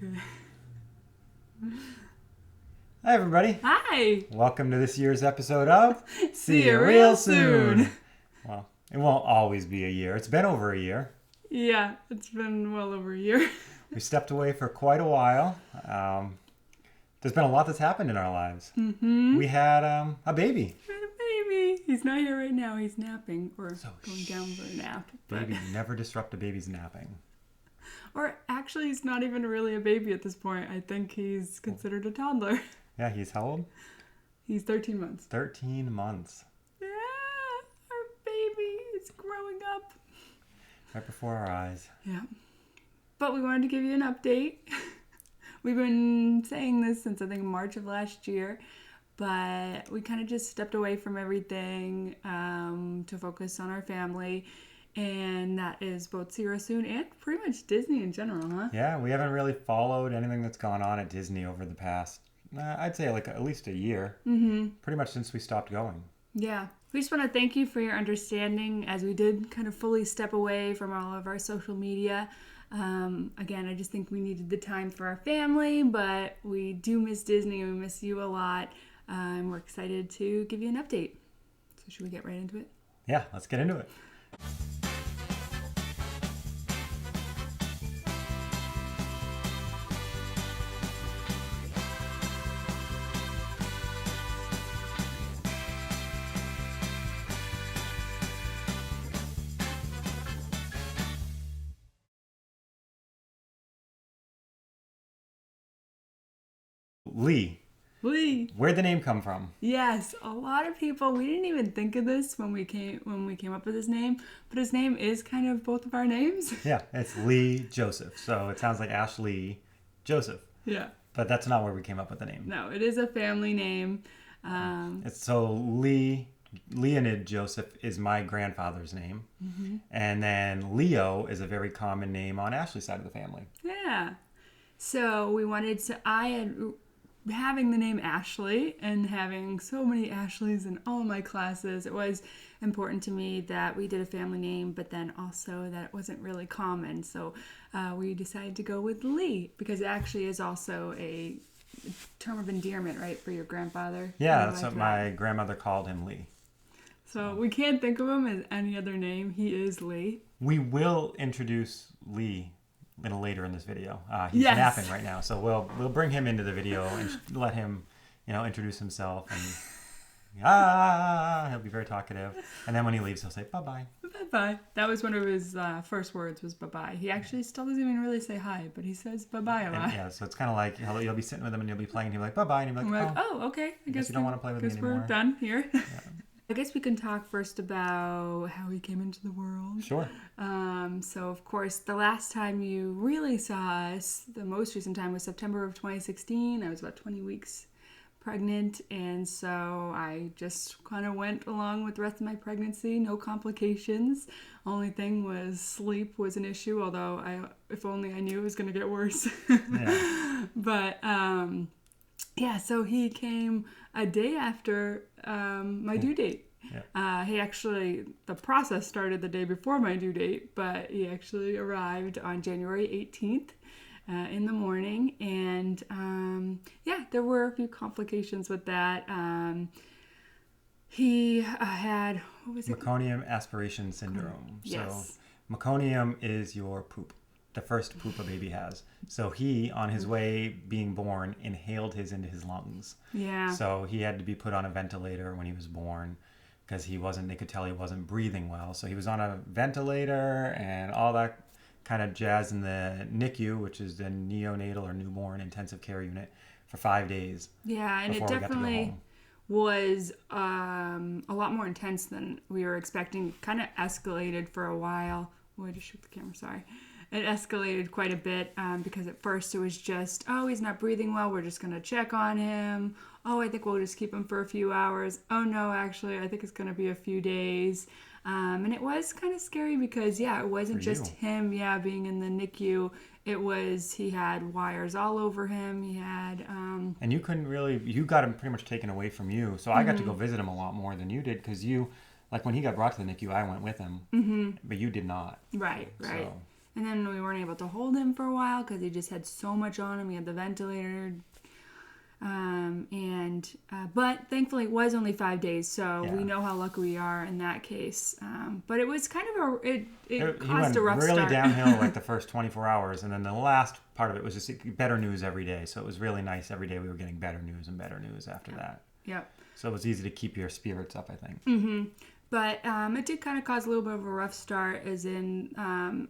Okay. Hi, everybody. Hi. Welcome to this year's episode of See ya real soon. Well, it won't always be a year. It's been over a year. Yeah, it's been well over a year. We stepped away for quite a while. There's been a lot that's happened in our lives. Mm-hmm. We had a baby. We had a baby. He's not here right now. He's napping or going down for a nap. Baby, never disrupt a baby's napping. Or actually, he's not even really a baby at this point. I think he's considered a toddler. Yeah, he's how old? He's 13 months. 13 months. Yeah, our baby is growing up. Right before our eyes. Yeah. But we wanted to give you an update. We've been saying this since I think March of last year, but we kind of just stepped away from everything to focus on our family. And that is both SeeYaReelSoon and pretty much Disney in general, huh? Yeah, we haven't really followed anything that's gone on at Disney over the past, I'd say like at least a year. Mm-hmm. Pretty much since we stopped going. Yeah. We just want to thank you for your understanding as we did kind of fully step away from all of our social media. Again, I just think we needed the time for our family, but we do miss Disney and we miss you a lot. And we're excited to give you an update. So should we get right into it? Yeah, let's get into it. Lee. Where'd the name come from? Yes, a lot of people, we didn't even think of this when we came up with his name, but his name is kind of both of our names. Yeah, it's Lee Joseph. So it sounds like Ashley Joseph. Yeah. But that's not where we came up with the name. No, it is a family name. So Leonid Joseph is my grandfather's name. Mm-hmm. And then Leo is a very common name on Ashley's side of the family. Yeah. So we wanted to, having the name Ashley and having so many Ashleys in all of my classes, it was important to me that we did a family name, but then also that it wasn't really common. So we decided to go with Lee because it actually is also a term of endearment, right, for your grandfather? Yeah, that's what my grandmother called him, Lee. So we can't think of him as any other name. He is Lee. We will introduce Lee later in this video. He's Yes. napping right now, so we'll bring him into the video and let him, introduce himself, and he'll be very talkative. And then when he leaves, he'll say bye-bye. Bye-bye. That was one of his first words was bye-bye. He actually still doesn't even really say hi, but he says bye-bye a lot. And, yeah, so it's kind of like you'll be sitting with him and you'll be playing and he'll be like bye-bye, and you'll be like, oh, okay. I guess you don't want to play with me anymore. we're done here. Yeah. I guess we can talk first about how he came into the world. Sure. So, of course, the last time you really saw us, the most recent time was September of 2016. I was about 20 weeks pregnant, and so I just kind of went along with the rest of my pregnancy. No complications. Only thing was sleep was an issue, although if only I knew it was going to get worse. Yeah. But, yeah, so he came a day after my due date. Yeah. The process started the day before my due date, but he actually arrived on January 18th in the morning. And there were a few complications with that. He had, what was it? Meconium aspiration syndrome. Yes. So meconium is your poop. The first poop a baby has. So he, on his way being born, inhaled his into his lungs. Yeah. So he had to be put on a ventilator when he was born because they could tell he wasn't breathing well. So he was on a ventilator and all that kind of jazz in the NICU, which is the neonatal or newborn intensive care unit, for 5 days. Yeah, and it definitely was a lot more intense than we were expecting. Kind of escalated for a while. Oh, I just shook the camera, sorry. It escalated quite a bit because at first it was just, oh, he's not breathing well. We're just going to check on him. Oh, I think we'll just keep him for a few hours. Oh, no, actually, I think it's going to be a few days. And it was kind of scary because, it wasn't just him, being in the NICU. It was, he had wires all over him. He had... And you got him pretty much taken away from you. So I got to go visit him a lot more than you did because you, like when he got brought to the NICU, I went with him. Mm-hmm. But you did not. Right. So. And then we weren't able to hold him for a while because he just had so much on him. He had the ventilator. But thankfully it was only 5 days, so we know how lucky we are in that case. But it was kind of it caused a rough really start. Downhill like the first 24 hours, and then the last part of it was just better news every day. So it was really nice. Every day we were getting better news and better news after that. Yep. So it was easy to keep your spirits up, I think. Mm-hmm. But it did kind of cause a little bit of a rough start, as in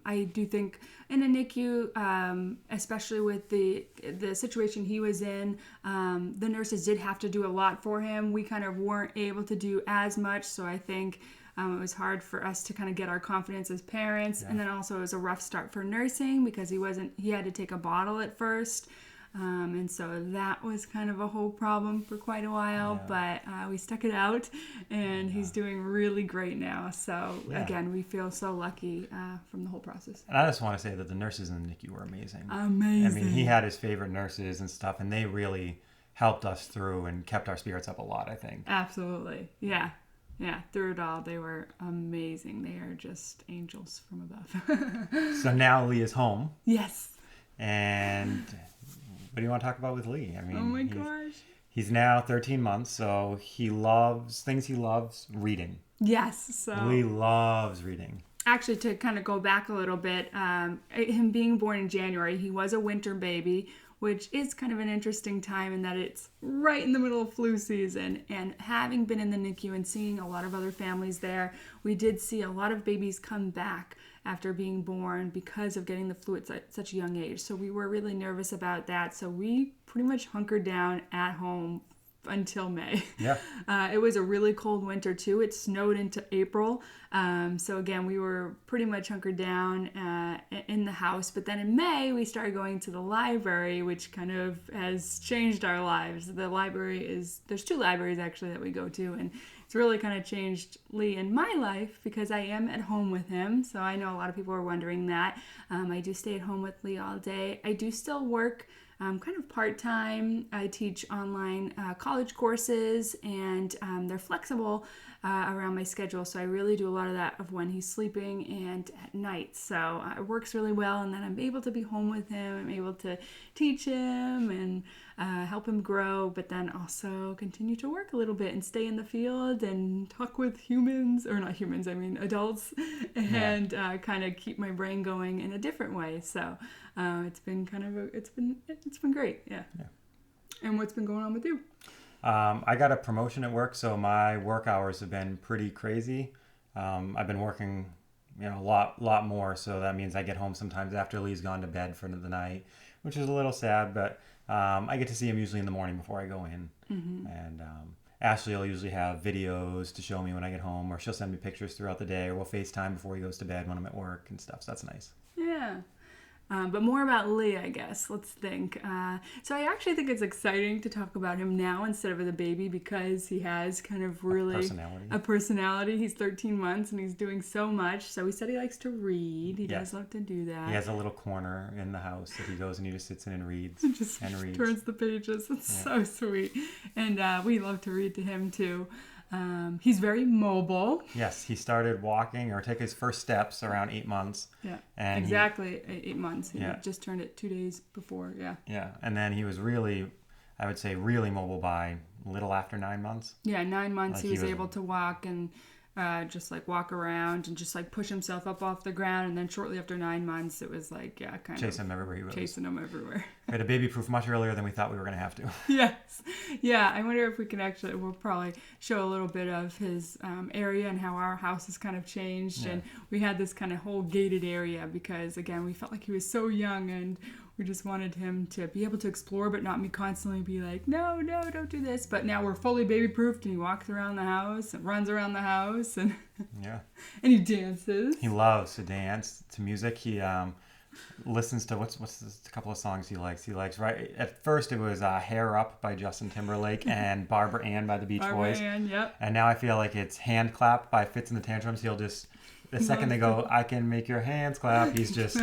I do think in a NICU, especially with the situation he was in, the nurses did have to do a lot for him. We kind of weren't able to do as much, so I think it was hard for us to kind of get our confidence as parents. And then also it was a rough start for nursing because he had to take a bottle at first. And so that was kind of a whole problem for quite a while, but we stuck it out, and he's doing really great now. So again, we feel so lucky from the whole process. And I just want to say that the nurses in the NICU were amazing. Amazing. I mean, he had his favorite nurses and stuff, and they really helped us through and kept our spirits up a lot, I think. Absolutely. Yeah. Yeah, through it all, they were amazing. They are just angels from above. So now Lee is home. Yes. And what do you want to talk about with Lee? I mean, oh my gosh. He's now 13 months, so he loves reading. Yes. So Lee loves reading. Actually, to kind of go back a little bit, him being born in January, he was a winter baby, which is kind of an interesting time in that it's right in the middle of flu season. And having been in the NICU and seeing a lot of other families there, we did see a lot of babies come back after being born because of getting the flu at such a young age. So we were really nervous about that. So we pretty much hunkered down at home until May. Yeah. It was a really cold winter too. It snowed into April. So again, we were pretty much hunkered down in the house. But then in May, we started going to the library, which kind of has changed our lives. There's 2 libraries actually that we go to, and it's really kind of changed Lee and my life because I am at home with him. So I know a lot of people are wondering that. I do stay at home with Lee all day. I do still work kind of part-time. I teach online college courses, and they're flexible around my schedule. So I really do a lot of that of when he's sleeping and at night. So it works really well, and then I'm able to be home with him. I'm able to teach him and help him grow, but then also continue to work a little bit and stay in the field and talk with adults, and kind of keep my brain going in a different way. So it's been it's been great. Yeah. And what's been going on with you? I got a promotion at work, so my work hours have been pretty crazy. I've been working, a lot more, so that means I get home sometimes after Lee's gone to bed for the night, which is a little sad, but I get to see him usually in the morning before I go in. Mm-hmm. And Ashley will usually have videos to show me when I get home, or she'll send me pictures throughout the day, or we'll FaceTime before he goes to bed when I'm at work and stuff, so that's nice. Yeah. But more about Lee, I guess. Let's think. So I actually think it's exciting to talk about him now instead of as a baby because he has kind of really a personality. He's 13 months and he's doing so much. So he said he likes to read. He does love to do that. He has a little corner in the house that he goes and he just sits in and reads. Reads. Turns the pages. It's so sweet. And we love to read to him too. He's very mobile. Yes, he started walking or take his first steps around 8 months. Yeah, and exactly 8 months. He just turned it 2 days before. Yeah. Yeah, and then he was really mobile by a little after 9 months. Yeah, 9 months he was able to walk and just like walk around and just like push himself up off the ground. And then shortly after 9 months, it was like, chasing him everywhere he was. Chasing him everywhere. We had a baby proof much earlier than we thought we were going to have to. Yes. Yeah, I wonder if we can we'll probably show a little bit of his area and how our house has kind of changed. Yeah. And we had this kind of whole gated area because, again, we felt like he was so young and we just wanted him to be able to explore, but not me constantly be like, no, don't do this. But now we're fully baby-proofed, and he walks around the house and runs around the house, and and he dances. He loves to dance to music. He listens to what's a couple of songs he likes. He likes at first it was "Hair Up" by Justin Timberlake and "Barbara Ann" by the Beach Boys. Barbara Ann, yep. And now I feel like it's "Hand Clap" by Fitz and the Tantrums. He'll just the second they go, "I can make your hands clap," he's just.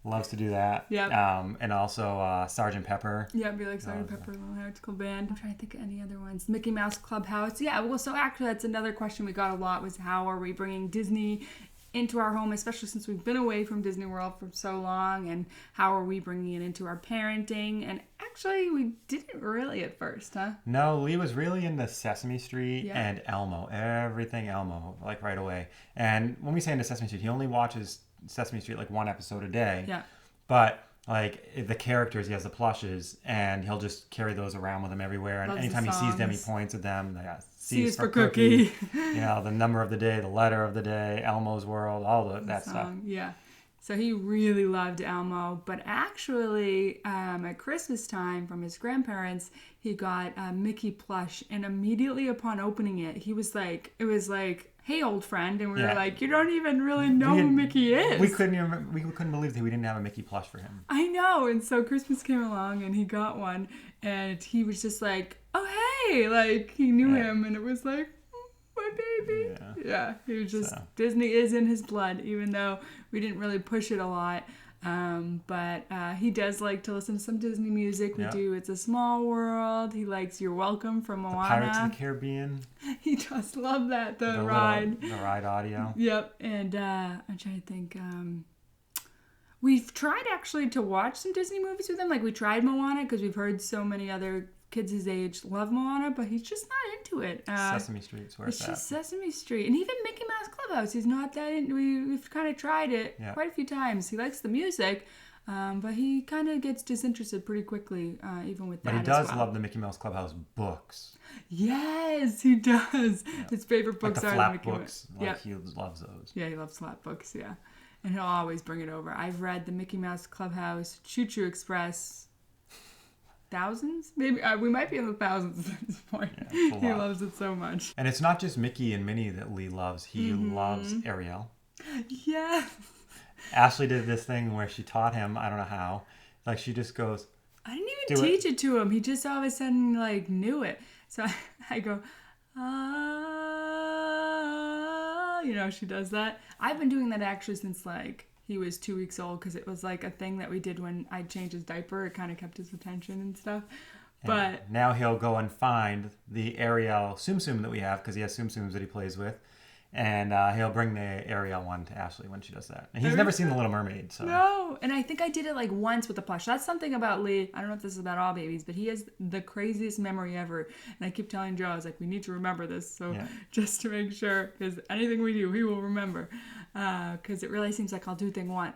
Loves to do that. Yeah. And also Sgt. Pepper. Yeah, be like Sgt. Pepper, Little Hearts Band. I'm trying to think of any other ones. Mickey Mouse Clubhouse. Yeah, well, so actually that's another question we got a lot was how are we bringing Disney into our home, especially since we've been away from Disney World for so long, and how are we bringing it into our parenting? And actually, we didn't really at first, huh? No, Lee was really into Sesame Street and Elmo. Everything Elmo, like right away. And when we say into Sesame Street, he only watches Sesame Street like one episode a day. Yeah. But like the characters, he has the plushes, and he'll just carry those around with him everywhere. And Loves anytime the he sees them, he songs. points at them. Yeah, C is for cookie. You know, the number of the day, the letter of the day, Elmo's World, all that stuff. Song, yeah. So he really loved Elmo, but actually at Christmas time from his grandparents, he got a Mickey plush, and immediately upon opening it, it was like, hey, old friend, and we were like, you don't even really know who Mickey is. We couldn't believe that we didn't have a Mickey plush for him. I know, and so Christmas came along, and he got one, and he was just like, oh, hey, like, he knew him, and it was like, my baby. Yeah, he was just, Disney is in his blood, even though we didn't really push it a lot. But he does like to listen to some Disney music. We do It's a Small World. He likes You're Welcome from Moana. The Pirates of the Caribbean. He does love that, the ride. The ride audio. Yep, and I'm trying to think. We've tried actually to watch some Disney movies with him. Like we tried Moana because we've heard so many other kids his age love Moana, but he's just not into it. Sesame Street's where it's at. Just Sesame Street. And even Mickey Mouse Clubhouse, he's not that into. We've kind of tried it quite a few times. He likes the music, but he kind of gets disinterested pretty quickly, even with that. But he does love the Mickey Mouse Clubhouse books. Yes, he does. His favorite books like the are flap the Mickey books. Like he loves those. Yeah, he loves flap books, yeah. And he'll always bring it over. I've read the Mickey Mouse Clubhouse, Choo Choo Express, thousands? Maybe we might be in the thousands at this point. Yeah, he loves it so much. And it's not just Mickey and Minnie that Lee loves. He loves Ariel. Yeah. Ashley did this thing where she taught him, I don't know how, like she just goes, I didn't even teach it to him. He just all of a sudden like knew it. So I go, you know, she does that. I've been doing that actually since like he was 2 weeks old, because it was like a thing that we did when I'd change his diaper. It kind of kept his attention and stuff. But now he'll go and find the Ariel Tsum Tsum that we have, because he has Tsum Tsums that he plays with. And he'll bring the Ariel one to Ashley when she does that. And he's never seen The Little Mermaid. So. No. And I think I did it like once with the plush. That's something about Lee. I don't know if this is about all babies, but he has the craziest memory ever. And I keep telling Joe, I was like, we need to remember this. So just to make sure, because anything we do, he will remember. Because it really seems like I'll do one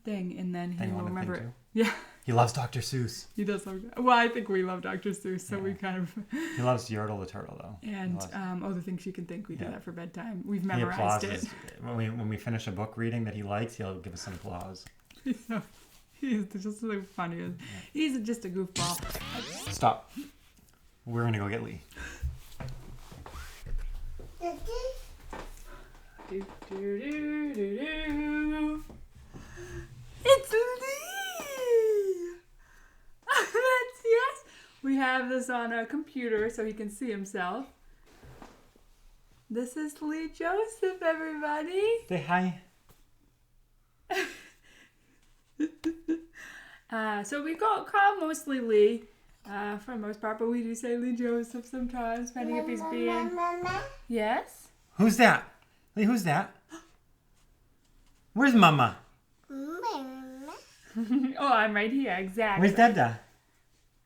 thing, and then he will remember it. Yeah. He loves Dr. Seuss. He does love. Well, I think we love Dr. Seuss, so we kind of. He loves Yertle the turtle, though. And the things you can think, we do that for bedtime. We've memorized it. When we finish a book reading that he likes, he'll give us some applause. He's just so funny. Yeah. He's just a goofball. Stop. We're gonna go get Lee. It's Lee! Yes! We have this on a computer so he can see himself. This is Lee Joseph, everybody. Say hi. So we call mostly Lee for the most part, but we do say Lee Joseph sometimes, depending if he's being... Yes? Who's that? Lee, who's that? Where's Mama? Oh, I'm right here, exactly. Where's Dada?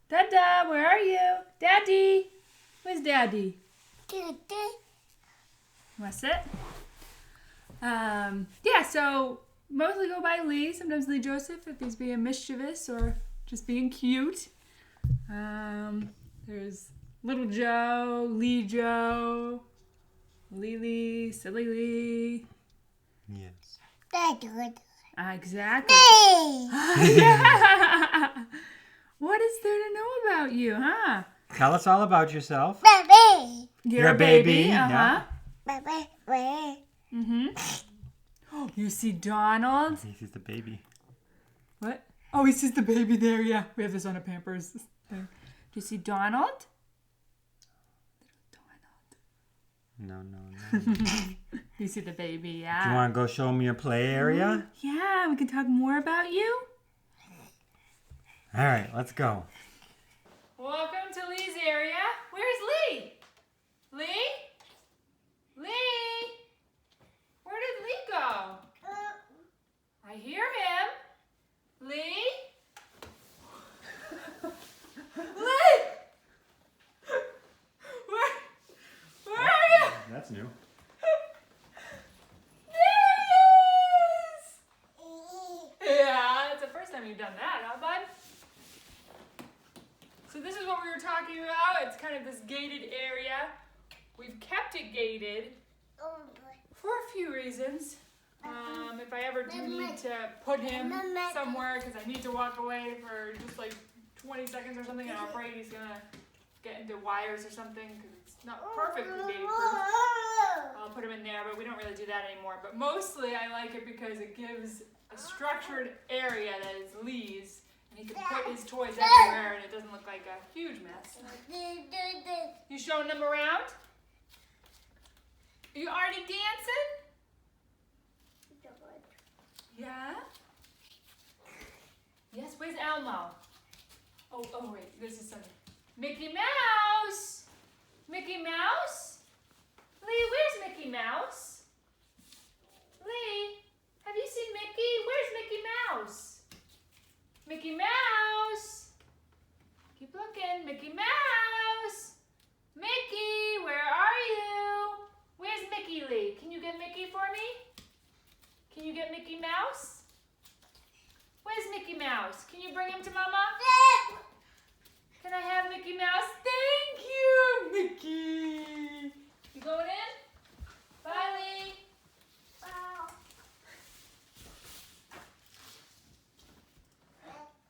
Dada, where are you? Daddy! Where's Daddy? What's it? Yeah, so mostly go by Lee. Sometimes Lee Joseph if he's being mischievous or just being cute. There's Little Joe, Lee Joe, Lily, Silly Lee. Yes. Exactly. Yeah. What is there to know about you, huh? Tell us all about yourself. Baby. You're a baby. Yeah. Mm-hmm. Oh, you see Donald? He sees the baby. What? Oh, he sees the baby there. Yeah, we have this on a Pampers thing. Do you see Donald? No. You see the baby, yeah. Do you want to go show me your play area? Yeah, we can talk more about you. All right, let's go. Welcome to Lee's area. Where's Lee? Lee? Lee? Where did Lee That's new. Yeah, it's the first time you've done that, huh, bud? So this is what we were talking about. It's kind of this gated area. We've kept it gated for a few reasons. If I ever do need to put him somewhere because I need to walk away for just like 20 seconds or something, and I'm afraid he's gonna get into wires or something because it's not perfectly baby proof, I'll put him in there, but we don't really do that anymore. But mostly I like it because it gives a structured area that is Lee's, and he can put his toys everywhere and it doesn't look like a huge mess. You showing them around? Are you already dancing? Yeah? Yes, where's Elmo? Oh wait, this is something. Mickey Mouse! Mickey Mouse? Lee, where's Mickey Mouse? Lee, have you seen Mickey? Where's Mickey Mouse? Mickey Mouse! Keep looking. Mickey Mouse! Mickey, where are you? Where's Mickey, Lee? Can you get Mickey for me? Can you get Mickey Mouse? Where's Mickey Mouse? Can you bring him to Mama? Can I have Mickey Mouse? Thank you, Mickey. You going in? Bye, Lee. Wow.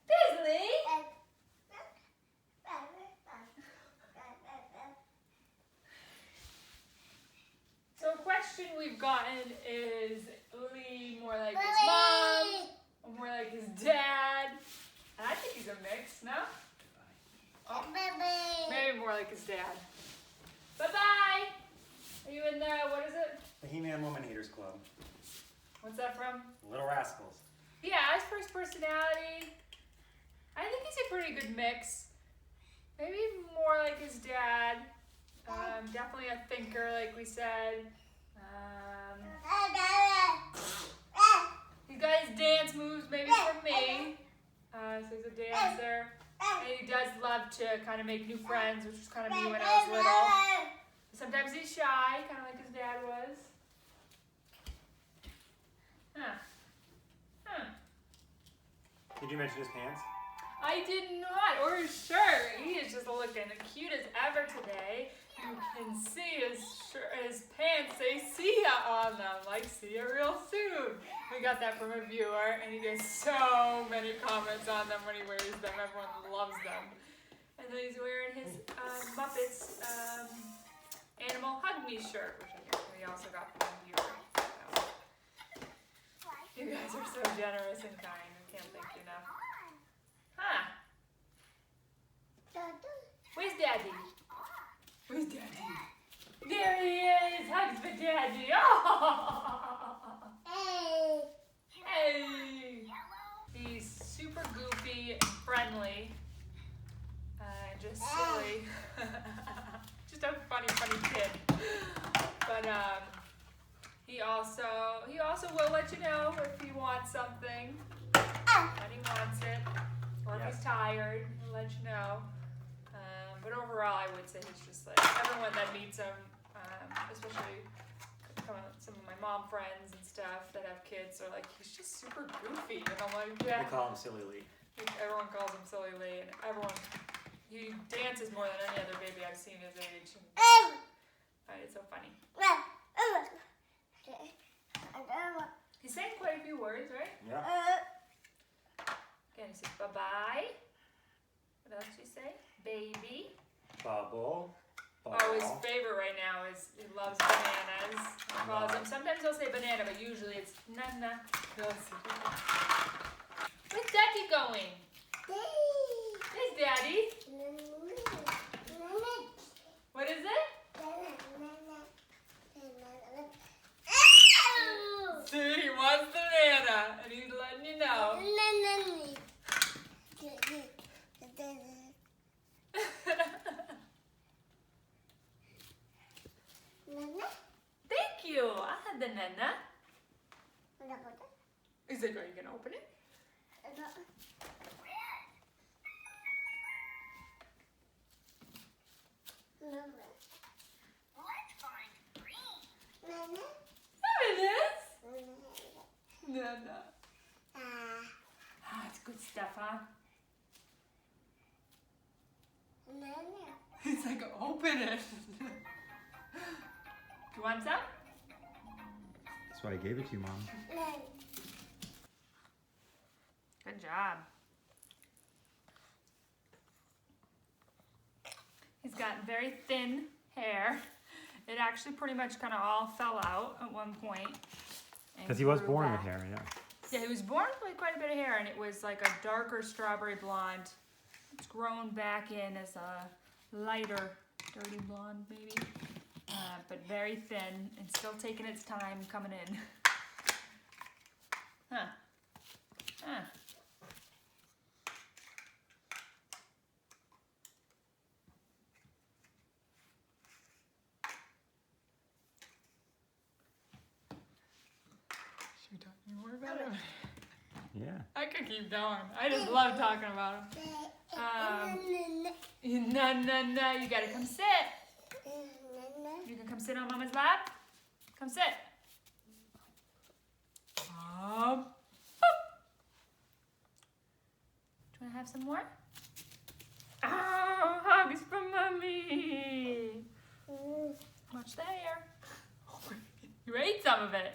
There's Lee. So a question we've gotten is Lee more like his mom or more like his dad? And I think he's a mix, no? Oh, maybe more like his dad. Bye-bye. Are you in the, what is it? The He-Man Woman Haters Club. What's that from? Little Rascals. Yeah, as for his personality, I think he's a pretty good mix. Maybe more like his dad. Definitely a thinker, like we said. He's got his dance moves, maybe from me. So he's a dancer. And he does love to kind of make new friends, which was kind of me when I was little. Sometimes he's shy, kind of like his dad was. Did you mention his pants? I did not, or his shirt. He is just looking the cute as ever today. You can see his pants say "See ya" on them, like "See ya real soon." We got that from a viewer, and he gets so many comments on them when he wears them. Everyone loves them. And then he's wearing his Muppets Animal Hug Me shirt, which I think we also got from a viewer. So, you guys are so generous and kind. I can't thank you enough. Huh? Where's Daddy? Where's Daddy? There he is! Hugs for Daddy! Oh! Hey! He's super goofy and friendly. Just silly. Just a funny kid. But he also will let you know if he wants something. When he wants it. Or if he's tired, he'll let you know. But overall, I would say he's just like everyone that meets him, especially some of my mom friends and stuff that have kids are like, he's just super goofy. And I'm like, yeah. They call him Silly Lee. Everyone calls him Silly Lee. And he dances more than any other baby I've seen his age. It's so funny. He sang quite a few words, right? Yeah. Again, he says bye-bye. What else do you say? Baby. Bubble. Oh, his favorite right now is he loves bananas. He calls them. Sometimes he'll say banana, but usually it's nana. Where's Daddy going? There's Daddy. What is it? See, he wants banana, and he's letting you know. Thank you. I had the nana. Is it? Are you gonna open it? Let's find green. stuff, huh? He's like, open it. Do you want some? That's why I gave it to you, Mom. Good job. He's got very thin hair. It actually pretty much kind of all fell out at one point. Because he was born with hair, yeah. Yeah, he was born with quite a bit of hair, and it was like a darker strawberry blonde. It's grown back in as a lighter, dirty blonde, maybe. But very thin and still taking its time coming in. Huh. Huh. Should we talk more about him? Yeah. I could keep going. I just love talking about him. No. You gotta come sit. You can come sit on Mama's lap. Come sit. Boop. Do you want to have some more? Oh, hugs from Mommy. Much there. You ate some of it.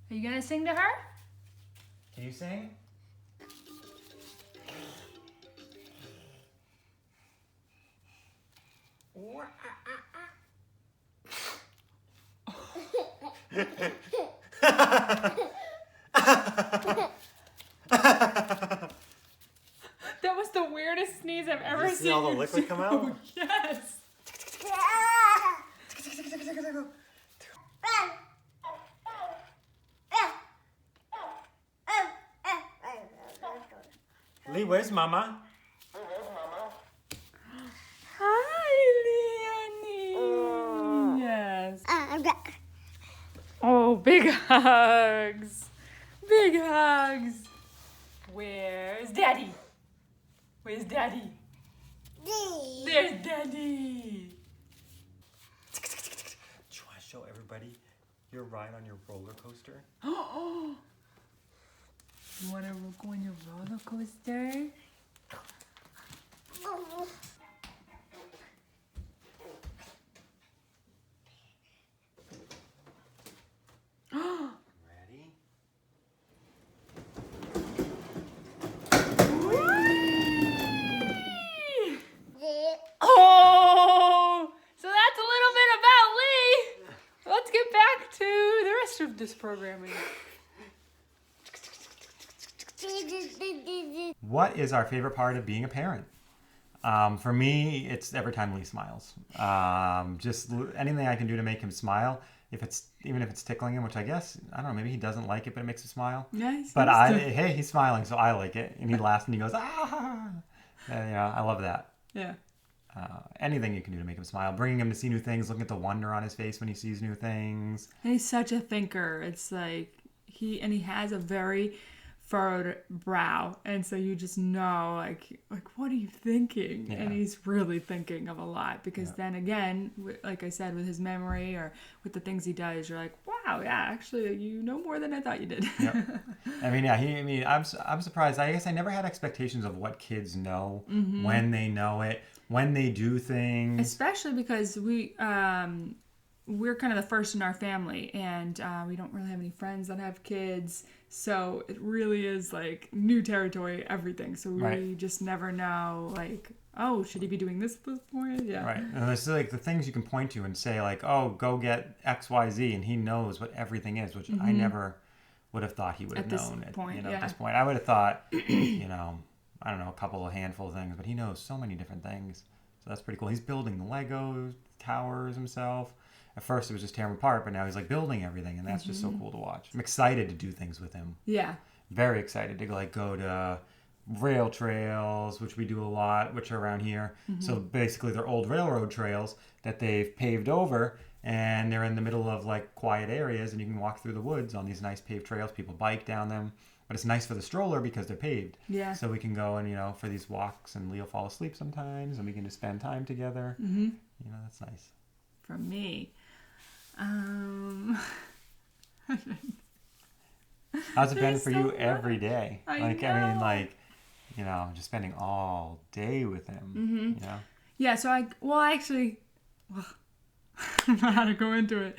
Are you gonna sing to her? Can you sing? That was the weirdest sneeze I've ever seen. See all the liquid come out? Yes. Lee, where's Mama? Hi, Leonie. Yes. Oh, big hugs. Big hugs. Where's Daddy? Where's Daddy? There's Daddy. Do you want to show everybody your ride on your roller coaster? Oh. You want to go on your roller coaster? Ready? Oh! So that's a little bit about Lee. Let's get back to the rest of this programming. What is our favorite part of being a parent? For me, it's every time Lee smiles. Just anything I can do to make him smile. Even if it's tickling him, which I guess, I don't know, maybe he doesn't like it, but it makes him smile. Nice. But hey, he's smiling, so I like it. And he laughs and he goes, ah! And, I love that. Yeah. Anything you can do to make him smile. Bringing him to see new things, looking at the wonder on his face when he sees new things. And he's such a thinker. It's like he has a very furrowed brow, and so you just know like what are you thinking? Yeah. And he's really thinking of a lot, because then again, like I said, with his memory or with the things he does, you're like, wow, yeah, actually you know more than I thought you did. Yep. I'm surprised. I guess I never had expectations of what kids know, when they know it, when they do things, especially because we're kind of the first in our family, and we don't really have any friends that have kids, so it really is like new territory, everything. So we just never know, like, oh, should he be doing this at this point? Yeah. Right. And it's like the things you can point to and say like, oh, go get XYZ, and he knows what everything is, which I never would have thought he would have known at this point. I would have thought, I don't know, a couple of handful of things, but he knows so many different things. So that's pretty cool. He's building the Lego towers himself. At first it was just tearing them apart, but now he's like building everything, and that's just so cool to watch. I'm excited to do things with him. Yeah. Very excited to go to rail trails, which we do a lot, which are around here. So basically they're old railroad trails that they've paved over, and they're in the middle of like quiet areas, and you can walk through the woods on these nice paved trails. People bike down them. But it's nice for the stroller because they're paved. Yeah. So we can go and, for these walks, and Leo fall asleep sometimes, and we can just spend time together. Mm-hmm. That's nice. For me, how's it been There's for so you much. every day? I know. Just spending all day with him. Mm-hmm. Yeah, so I don't know how to go into it.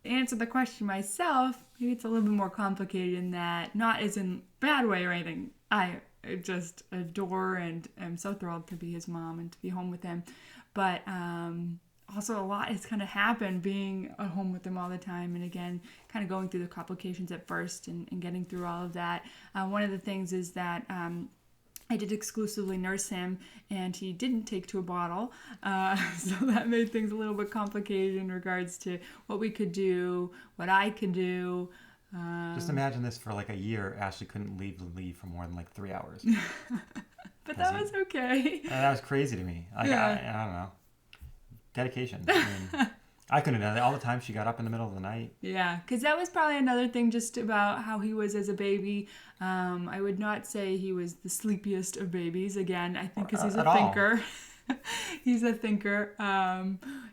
Answer the question myself, maybe it's a little bit more complicated in that, not as in bad way or anything. I just adore and am so thrilled to be his mom and to be home with him. But also a lot has kind of happened being at home with him all the time, and again, kind of going through the complications at first and getting through all of that. One of the things is that I did exclusively nurse him, and he didn't take to a bottle, so that made things a little bit complicated in regards to what we could do, what I could do. Just imagine this for like a year. Ashley couldn't leave for more than like 3 hours. But that was okay. That was crazy to me. I don't know. Dedication. I couldn't have done it all the time. She got up in the middle of the night. Yeah, because that was probably another thing just about how he was as a baby. I would not say he was the sleepiest of babies. Again, I think because he's a thinker. He's a thinker.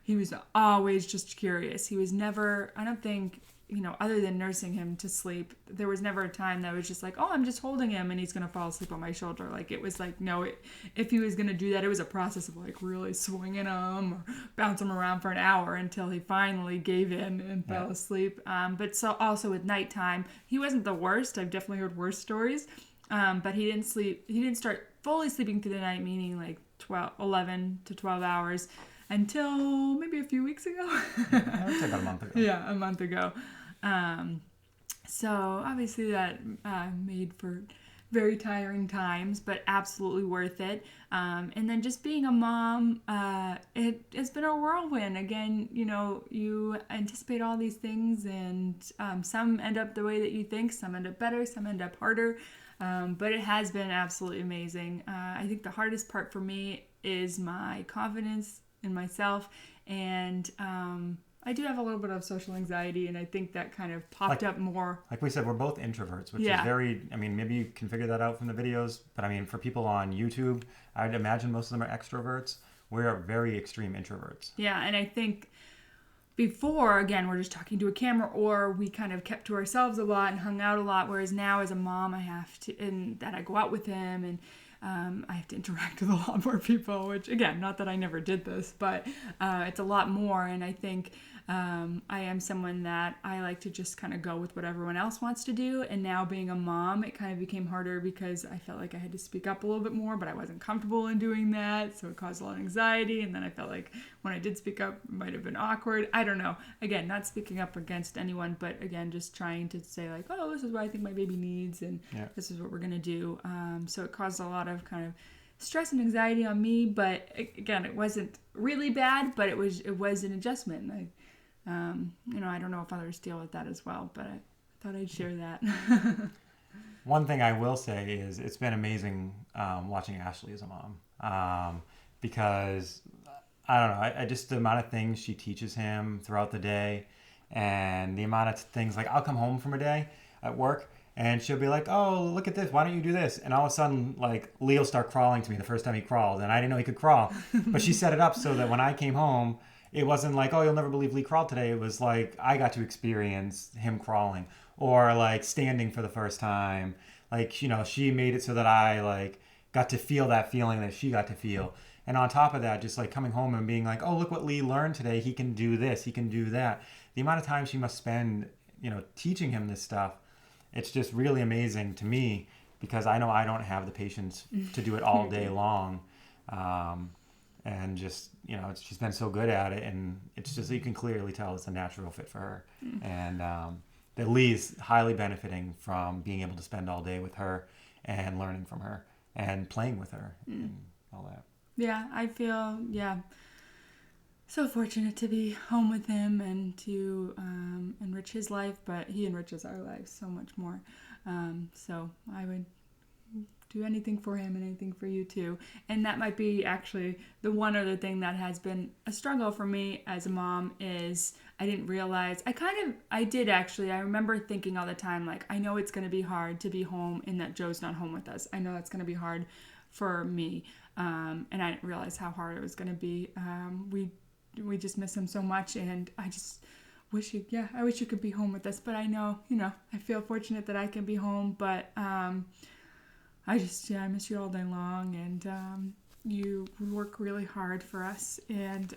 He was always just curious. He was never, I don't think, other than nursing him to sleep, there was never a time that was just like, oh, I'm just holding him and he's going to fall asleep on my shoulder. Like, it was like, no, if he was going to do that, it was a process of like really swinging him or bouncing him around for an hour until he finally gave in and fell asleep. But so also with nighttime, he wasn't the worst. I've definitely heard worse stories. But he didn't start fully sleeping through the night, meaning like 11 to 12 hours until maybe a few weeks ago. I would say about a month ago. Yeah, a month ago. So obviously that made for very tiring times, but absolutely worth it. And then just being a mom, it's been a whirlwind. Again, you anticipate all these things, and some end up the way that you think, some end up better, some end up harder. But it has been absolutely amazing. I think the hardest part for me is my confidence in myself, and I do have a little bit of social anxiety, and I think that kind of popped up more. Like we said, we're both introverts, which is very, maybe you can figure that out from the videos, but for people on YouTube, I'd imagine most of them are extroverts. We're very extreme introverts. Yeah, and I think before, again, we're just talking to a camera, or we kind of kept to ourselves a lot and hung out a lot, whereas now as a mom, I have to, and that I go out with him, and I have to interact with a lot more people, which, again, not that I never did this, but it's a lot more. And I think I am someone that I like to just kind of go with what everyone else wants to do. And now being a mom, it kind of became harder because I felt like I had to speak up a little bit more, but I wasn't comfortable in doing that. So it caused a lot of anxiety. And then I felt like when I did speak up, it might have been awkward. I don't know. Again, not speaking up against anyone, but again, just trying to say like, oh, this is what I think my baby needs, and this is what we're going to do. So it caused a lot of kind of stress and anxiety on me, but again, it wasn't really bad, but it was an adjustment. I don't know if others deal with that as well, but I thought I'd share that. One thing I will say is it's been amazing watching Ashley as a mom, because I don't know, I just the amount of things she teaches him throughout the day, and the amount of things, like I'll come home from a day at work and she'll be like, oh, look at this, why don't you do this? And all of a sudden, like, Leo start crawling to me the first time he crawled, and I didn't know he could crawl. But she set it up so that when I came home, it wasn't like, oh, you'll never believe Lee crawled today. It was like, I got to experience him crawling, or like standing for the first time. Like, she made it so that I like got to feel that feeling that she got to feel. And on top of that, just like coming home and being like, oh, look what Lee learned today. He can do this, he can do that. The amount of time she must spend, teaching him this stuff, it's just really amazing to me, because I know I don't have the patience to do it all day long. And just, she's been so good at it, and it's just, you can clearly tell it's a natural fit for her. And that Lee's highly benefiting from being able to spend all day with her and learning from her and playing with her and all that. Yeah, I feel, so fortunate to be home with him and to enrich his life, but he enriches our lives so much more. So I would do anything for him and anything for you too. And that might be actually the one other thing that has been a struggle for me as a mom is I didn't realize, I did actually, I remember thinking all the time, like, I know it's going to be hard to be home and that Joe's not home with us. I know that's going to be hard for me. And I didn't realize how hard it was going to be. We just miss him so much, and I just wish you could be home with us. But I know, I feel fortunate that I can be home, but I miss you all day long, and you work really hard for us, and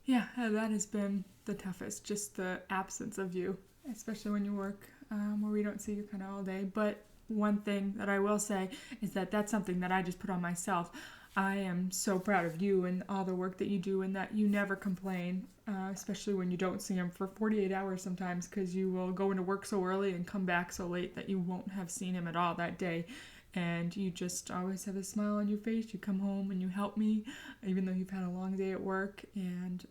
that has been the toughest, just the absence of you, especially when you work, where we don't see you kind of all day. But one thing that I will say is that that's something that I just put on myself. I am so proud of you and all the work that you do, and that you never complain, especially when you don't see him for 48 hours sometimes, because you will go into work so early and come back so late that you won't have seen him at all that day. And you just always have a smile on your face. You come home and you help me, even though you've had a long day at work. And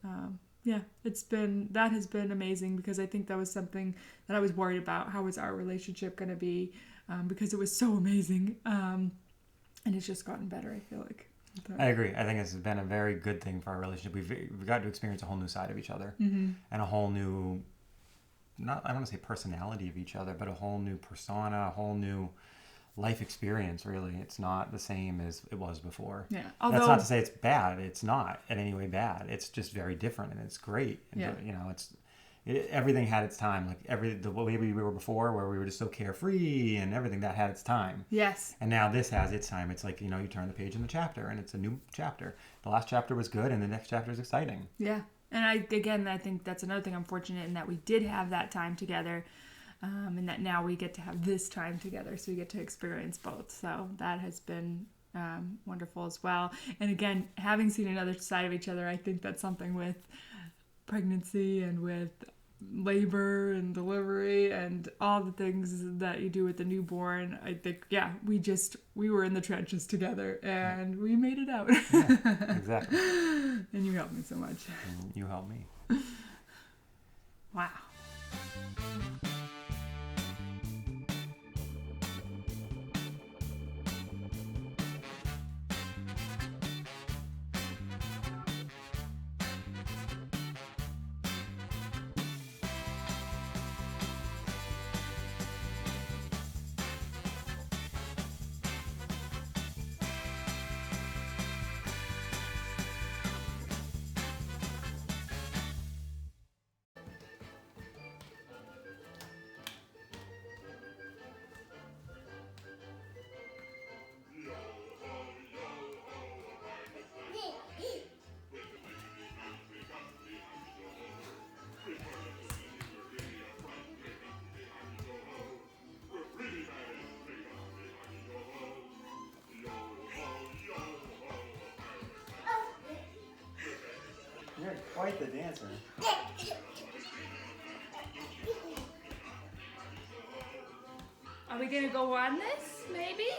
that has been amazing, because I think that was something that I was worried about. How was our relationship going to be? Because it was so amazing. And it's just gotten better, I feel like. I agree. I think it's been a very good thing for our relationship. We've got to experience a whole new side of each other, and a whole new, I don't want to say personality of each other, but a whole new persona, a whole new life experience. Really, it's not the same as it was before. Yeah. That's not to say it's bad. It's not in any way bad. It's just very different, and it's great. And, everything had its time. Like the way we were before, where we were just so carefree and everything, that had its time. Yes. And now this has its time. It's like, you turn the page in the chapter, and it's a new chapter. The last chapter was good, and the next chapter is exciting. Yeah. And I think that's another thing I'm fortunate in, that we did have that time together, and that now we get to have this time together, so we get to experience both. So that has been wonderful as well. And again, having seen another side of each other, I think that's something with pregnancy and with labor and delivery and all the things that you do with the newborn. I think, we were in the trenches together, and we made it out. Yeah, exactly. And you helped me so much. And you helped me. Wow. You're quite the dancer. Are we gonna go on this, maybe?